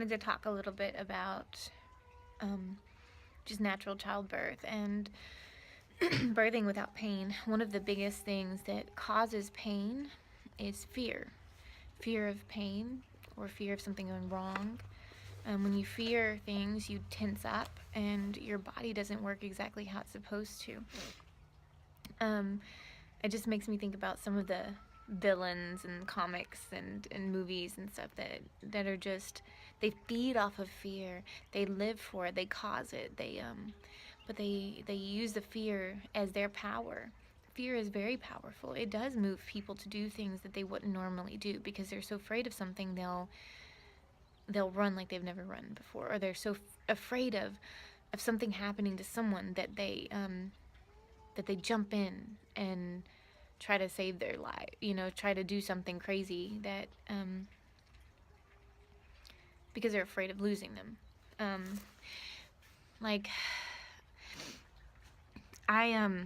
wanted to talk a little bit about just natural childbirth and birthing without pain. One of the biggest things that causes pain is fear. Fear of pain or fear of something going wrong. When you fear things, you tense up and your body doesn't work exactly how it's supposed to. It just makes me think about some of the villains and comics and movies and stuff that are just, they feed off of fear. They live for it. They cause it. But they use the fear as their power. Fear is very powerful. It does move people to do things that they wouldn't normally do because they're so afraid of something. They'll run like they've never run before, or they're so afraid of something happening to someone that they jump in and try to save their life, try to do something crazy that because they're afraid of losing them. Like I've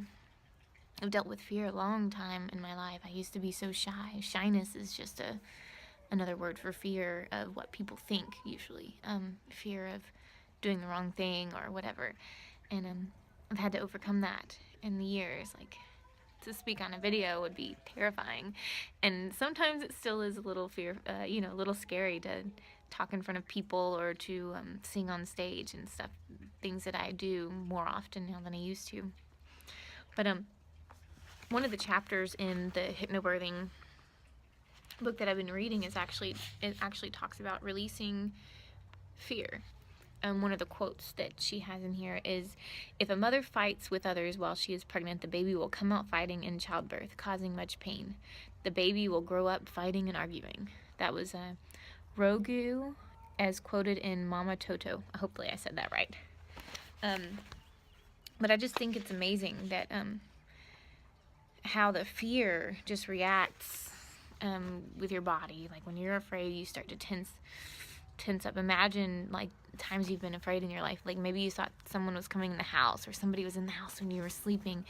dealt with fear a long time in my life. I used to be so shy. Shyness is just another word for fear of what people think, usually. Fear of doing the wrong thing or whatever. And I've had to overcome that in the years. Like, to speak on a video would be terrifying. And sometimes it still is a little a little scary to talk in front of people or to sing on stage and stuff. Things that I do more often now than I used to. But one of the chapters in the hypno-birthing book that I've been reading it actually talks about releasing fear. One of the quotes that she has in here is, "If a mother fights with others while she is pregnant, the baby will come out fighting in childbirth, causing much pain. The baby will grow up fighting and arguing." That was Rogu, as quoted in Mama Toto. Hopefully I said that right. But I just think it's amazing that how the fear just reacts with your body. Like when you're afraid, you start to tense up. Imagine like times you've been afraid in your life. Like maybe you thought someone was coming in the house or somebody was in the house when you were sleeping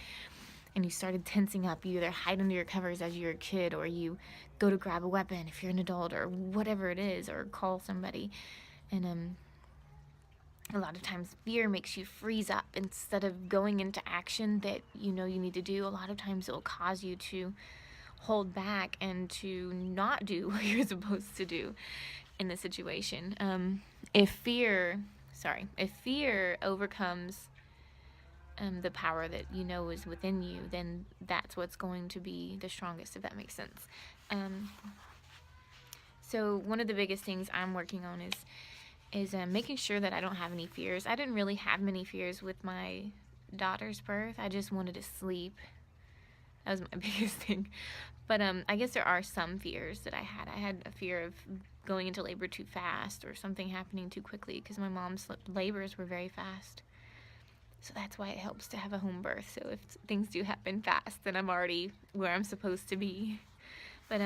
and you started tensing up. You either hide under your covers as you're a kid or you go to grab a weapon if you're an adult or whatever it is, or call somebody. And a lot of times fear makes you freeze up instead of going into action that you need to do. A lot of times it will cause you to hold back and to not do what you're supposed to do in the situation. If fear overcomes the power that is within you, then that's what's going to be the strongest, if that makes sense. So one of the biggest things I'm working on is making sure that I don't have any fears. I didn't really have many fears with my daughter's birth. I just wanted to sleep. That was my biggest thing. But I guess there are some fears that I had. I had a fear of going into labor too fast or something happening too quickly because my mom's labors were very fast. So that's why it helps to have a home birth. So if things do happen fast, then I'm already where I'm supposed to be. But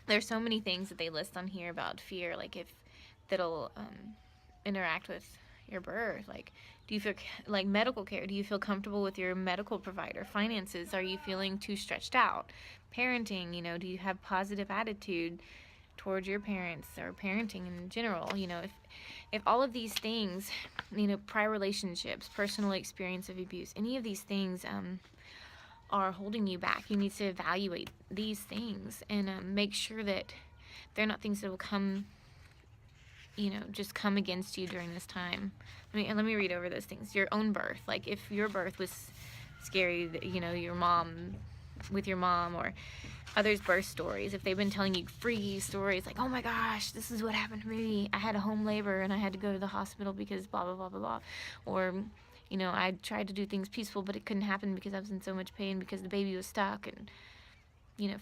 there's so many things that they list on here about fear, like that'll interact with your birth. Like, do you feel like medical care? Do you feel comfortable with your medical provider? Finances, are you feeling too stretched out? Parenting, do you have positive attitude towards your parents or parenting in general? If all of these things, prior relationships, personal experience of abuse, any of these things are holding you back, you need to evaluate these things and make sure that they're not things that will come just come against you during this time. Let me read over those things. Your own birth. Like if your birth was scary, your mom or others' birth stories, if they've been telling you freaky stories like, oh my gosh, this is what happened to me. I had a home labor and I had to go to the hospital because blah, blah, blah, blah, blah. Or, I tried to do things peaceful, but it couldn't happen because I was in so much pain because the baby was stuck and,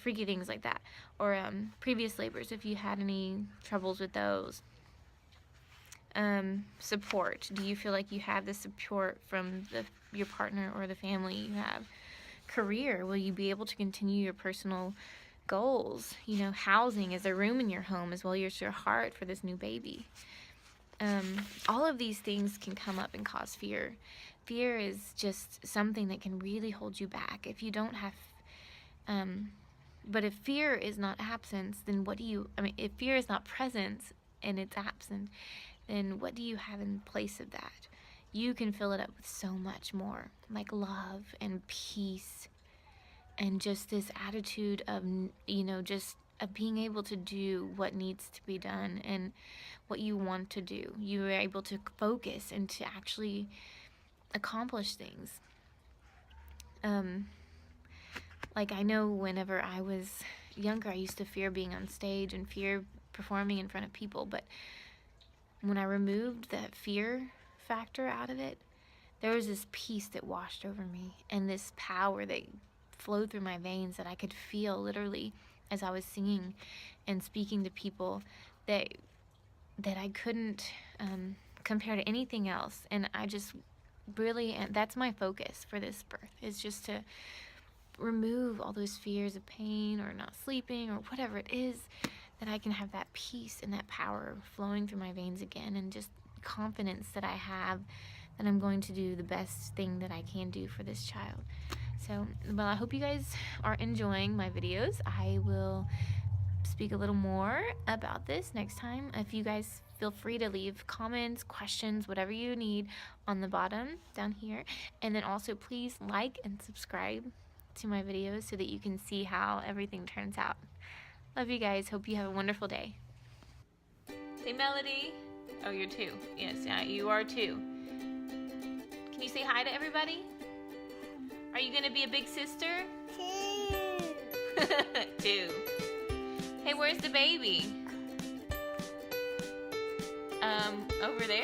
freaky things like that. Or previous labors, if you had any troubles with those. Support. Do you feel like you have the support from your partner or the family you have? Career. Will you be able to continue your personal goals? Housing. Is there room in your home as well as your heart for this new baby? All of these things can come up and cause fear. Fear is just something that can really hold you back. If you don't have but if fear is not absence, then if fear is not presence and it's absent, then what do you have in place of that? You can fill it up with so much more, like love and peace and just this attitude of, just of being able to do what needs to be done and what you want to do. You are able to focus and to actually accomplish things. Like I know whenever I was younger, I used to fear being on stage and fear performing in front of people, but when I removed that fear factor out of it, there was this peace that washed over me and this power that flowed through my veins that I could feel literally as I was singing and speaking to people that I couldn't compare to anything else. And I just really, and that's my focus for this birth, is just to remove all those fears of pain or not sleeping or whatever it is, that I can have that peace and that power flowing through my veins again, and just confidence that I have that I'm going to do the best thing that I can do for this child. So, well, I hope you guys are enjoying my videos. I will speak a little more about this next time. If you guys feel free to leave comments, questions, whatever you need on the bottom down here. And then also please like and subscribe to my videos so that you can see how everything turns out. Love you guys. Hope you have a wonderful day. Say Melody. Oh, you're 2. Yes, yeah, you are 2. Can you say hi to everybody? Are you gonna be a big sister? 2. 2. Hey, where's the baby? Over there?